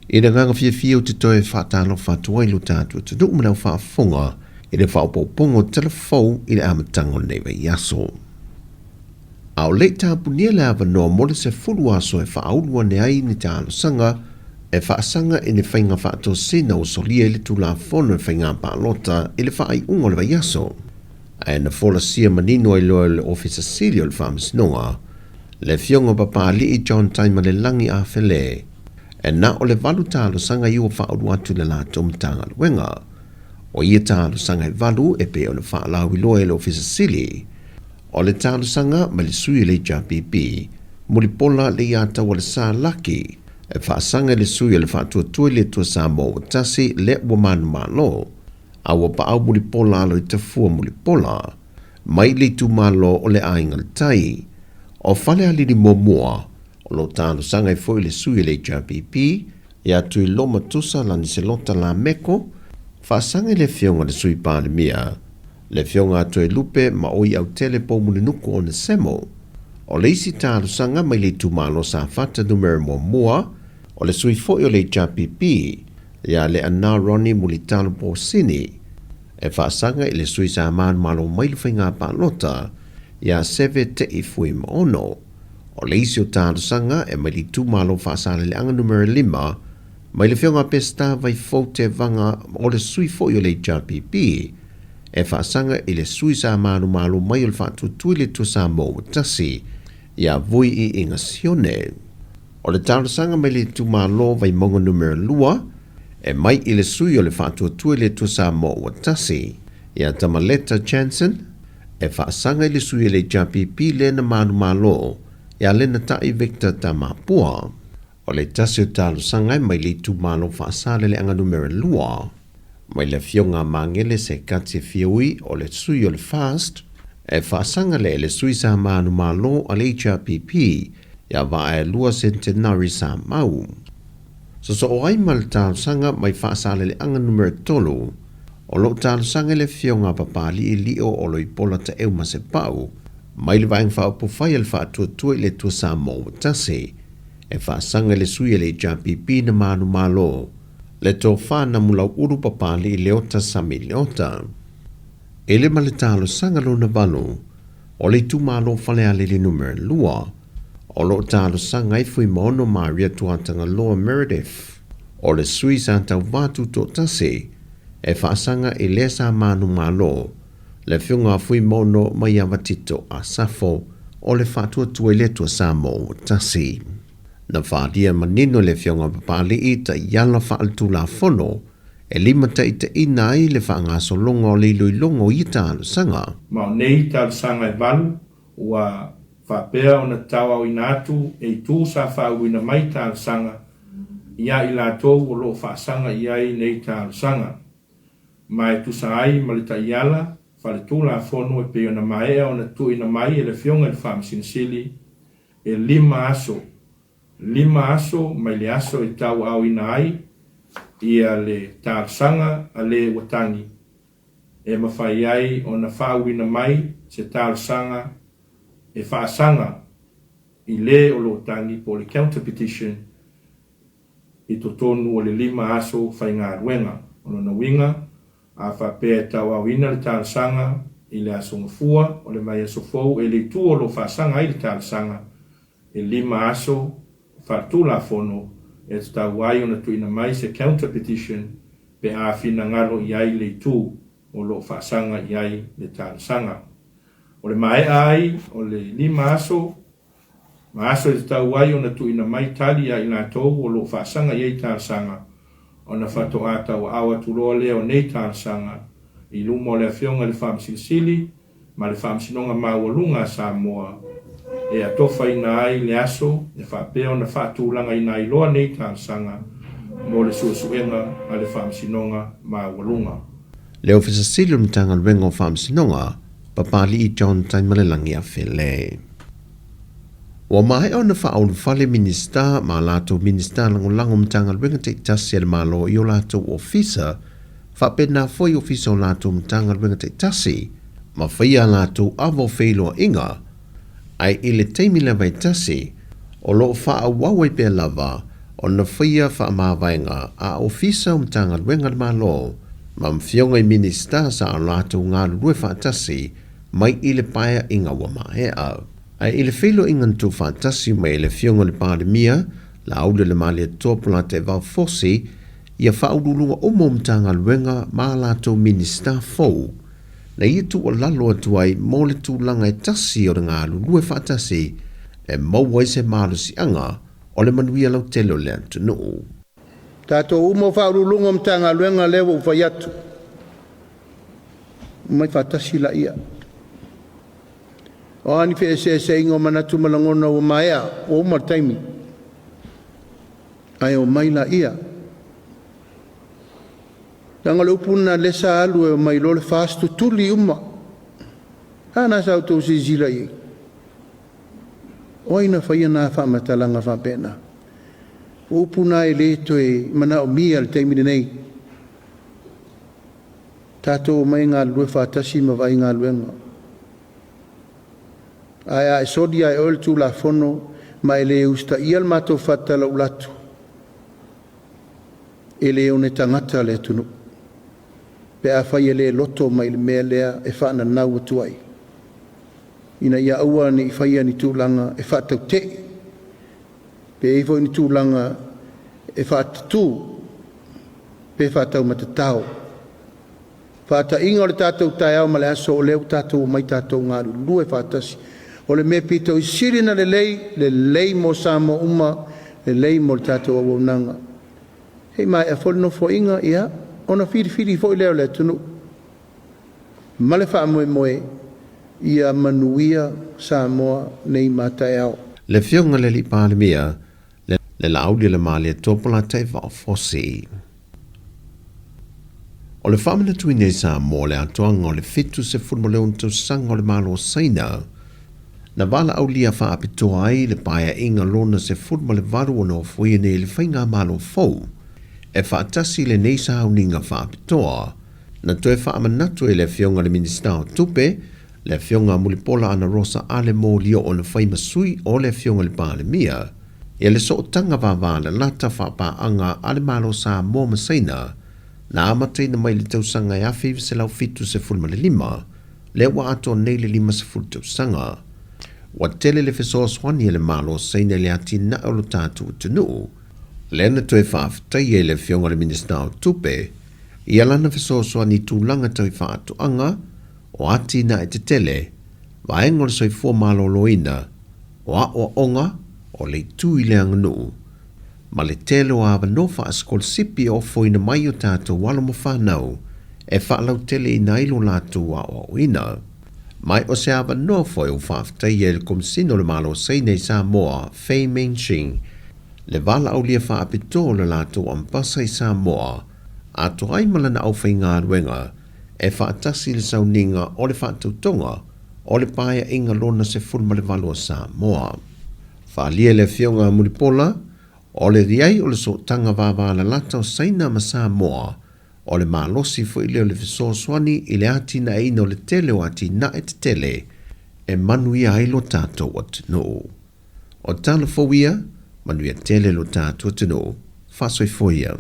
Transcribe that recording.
I na nganga fia o te toe whaatalo whaatua i lo tātua te nuk manau whaafonga i le whaopopongo telefou i le amatango nei vai aso. Au le tāpunia le awa noa mole se fulu aso e whaaulua ne ai ni te alosanga e whaasanga i ne whainga whaato sina o solia i le tula fono e whainga pālota i le whaai ungo le vai aso. E na fola sia manino i loa le ofisa sili o le whaamisnonga, le fionga papali i John Taima le langi a whele, e na o le valu tālo sanga i o whaoru atu le lato mtanga luenga, o ia tālo sanga i valu e pe o le whaalau i loa le ofisa sili, o le tālo sanga ma le sui le JPP, mo li pola le iata wa le sā laki, e whaasanga le sui le whaatua tue le tua Sāmoa tasi le ua manu malo, a ua pa au mo li pola alo i te fua mo li pola, mai le tu malo o le ainga le tai, o whale alini mua, o lo tālo sanga i foi le sui le JPP, ia tui loma tusa lani se lota la meko, whaasanga le fionga le sui pāle mia, le fionga atoe lupe ma oi au tele po mune nuku o ne semo, o le isi tālo sanga mai le tu malo sa fata numero mua, o le sui foi o le JPP, ia le ana roni muli talo po sini, e whaasanga i le sui sa man malo mai lu whainga pālota, ia seve te i fui maono, o le isi o tālo sanga e mai li tu malo whaasale le anga numero 5, mai le fionga pesta vai fau te vanga o le sui foi o le JPP, e whaasanga i le sui sa manu malo mai o le whaatu tui le tu Sāmoa tasi, ia vui i inga sione. O le tālo sanga mai le tu malo vai monga numero 2, e mai i le sui o le whaatu tui le tu Sāmoa tasi, ia Tamaleta Jansen, e whaasanga i le sui le JPP le na manu malo, ia le na tai Victor Tamapua. O le tasi o tālo sanga mai le tu malo whaasale le anga numero 2, mai le fionga mangele se kati fiui o le sui o le fast, e whaasanga le sui sa manu malo a le JPP, ia va e lua centenari sa mau. So o ai mal tālo sanga mai whaasale le anga numero 3, o lo tālo sanga le fionga papali i lio o lo i pola ta euma se pau, mai le vaeng whao pufai al whaatua tue le tua Sāmoa tasi, e whaasanga le sui le JPP na manu malo, le tō whāna mulau uru papali i leota sami leota. E le male tālo sanga lo na valu, o le tu malo whale ale le numero 2, o lo tālo sanga i fui maono Maria tuatanga loa Meredith, o le sui sa tau vātu tō tasi, e whaasanga i le sa manu malo, le whiunga fui maono mai awatito a safo, o le whātua tue le tua Sāmoa tasi. Na whaadia manino le whiunga papali i ta iala whaaltu la fono, e lima ta ita ina i le whaangaso longa o le iloi longo i tālo sanga. Mao nei tālo sanga e valu, ua whapea o na tawa o inatu e tū sa whauina mai tālo sanga, ia i la tōu o lo whaasanga ia i nei tālo sanga. Mai tu sa ai malita iala, whale tū la fono e peo na maea o na tu ina mai e le whiunga le whaamsinsili, e 5 aso mai le aso e tau au ina ai, ia le tālo sanga a le watangi. E mawhai ai o na whauina mai se tālo sanga e whaasanga i le o lo tangi po le counter petition i to tonu o le 5 aso whai ngā ruenga. O na winga a whapea tau au ina le tālo sanga i le aso ngafua o le mai aso fau e le tu o lo whaasanga i le tālo sanga e 5 aso whaatu la fono e tau ai o na tuina mai se counter petition pe a whina ngaro i ai le tu o lo whaasanga i ai le tālo sanga. O le mai ai o le 5 aso, ma aso e tau ai o na tuina mai tali ai la tau o lo whaasanga i ai tālo sanga, o na whato ata o awa turoa leo nei tālo sanga, i lumo le whiunga le whaamsinsili, ma le whaamsinonga mawalunga Sāmoa, e a tofa ina ai le aso, e whapea o na whaatulanga ina i loa nei tālo sanga, mo le suasuenga a le whaamsinonga mawalunga. Le ofisa sili mtanga lwenga o whaamsinonga, papali i John Taimalelangi a whele. Wa mai o na whaolu whale minista ma lato minista lango mtanga lwenga te tasi al malo i o lato ofisa, whapena foi ofisa o lato mtanga lwenga te tasi, ma whaia lato avo whailoa inga, ai i le teimi lava i tasi, o lo wha wawai pe lava, o na whaia whaamāwainga a ofisa o mtanga luenga le malo, ma mwhionga i minista sa o lātou ngā lue whaatasi mai i le paia inga wa mahea. Ai i le whilo ingantu whaatasi mai le whionga le pandemia, la aule le malia tōpula te wau fosi, ia whaurulunga o mo mtanga luenga ma lātou minista fau. Na ia tu o lalo atuai mo le tūlanga e tasi o ngā lue whaatasi, e maua se malu si anga o le manuia lau telo le antunu. Tātou umo whaurulunga mtanga luenga lewa uwhai atu. Mai whaatasi la ia. O ani whi se ingo manatu malangona o maea o umar taimi. Ai o mai la ia. Tanga le upuna lesa alu e mai lole fastu tuli uma. Hana sa auto si zila i. Oina whaia nā whamatalanga whapena. Upuna e leto e mana o mia le taimine nei. Tato mai ngā lue whatasi ma vai ngā luenga. Ai e sodia e ol tu la fono ma ele usta ial mato whatala ulatu. Ele one tangata le tunu. Pe a whai ele loto mai le mea lea e whaana nau atuai. Ina ia aua ni whaia ni tūlanga e whaatau te. Pe eifo ni tūlanga e whaatatu. Pe whaatau matatau. Whaata inga o le tātou tai au ma le aso o leo tātou mai tātou ngāru. Lue whaatasi. O le mea pito i sirina le lei mo Sāmoa uma, le lei mo le tātou awaunanga. Hei mai a wholino fo inga ia. Ona whiri fo i leo le tunu. Male wha moe moe ia manuia Sāmoa nei mātai au. Le whionga le li pālemia, le laudi le mālia tōpula te whao fosi. O le whamana tui nei Sāmoa le atoanga o le fitu se fulmo leo ntu sanga o le malo saina. Na wala au lia wha apitoa ai le paia inga lona se fulmo le varu o no fuia nei le whainga malo fau. E whaatasi le neisa au ninga whaapitoa, na toe whaamanatu e le whionga le minista o tupe, le whionga mulipola ana rosa ale mō lio o na whaimasui o le whionga le pālemia, e le so tanga wāwāna lata whapaanga ale malo sa mō masaina, na amatei na mai le tausanga e awhi se lau fitu se fulma le lima, le wa ato nei le lima se fulu tausanga. Wa tele le fesoa swani le malo saina le ati na alo tātu tunu, Lena toe whaaftai e le whionga le minista o tupe, ia lana fesosoa ni tūlanga tau whaatuanga, o ati na e te tele, vaenga le soi fua maloloina, o a o onga, o le tui le anganu. Ma le telo a wanofa a skol sipi o foina mai o tātou wala mo whanau, e whaalau tele i nailo lātu a o ina. Mai o se a wanofa e o whaaftai e le komsino le malo seinei Sāmoa, Fei Menching, le wala au lia wha apito le lātou ampasa i Sāmoa, a to aimala na au whai ngā ruenga, e wha atasi le sauninga o le wha tautonga, o le paia inga lona se fulma le walo Sāmoa. Wha lia le whionga mulipola, o le riai o le so tanga wawa la lata o saina ma Sāmoa, o le malosi fo i leo le fiso swani i le ati na ino le tele o ati na e te tele, e manui ailo tātou atino. O tala fo ia, manuia tele lo tātua tino, whasoi foia.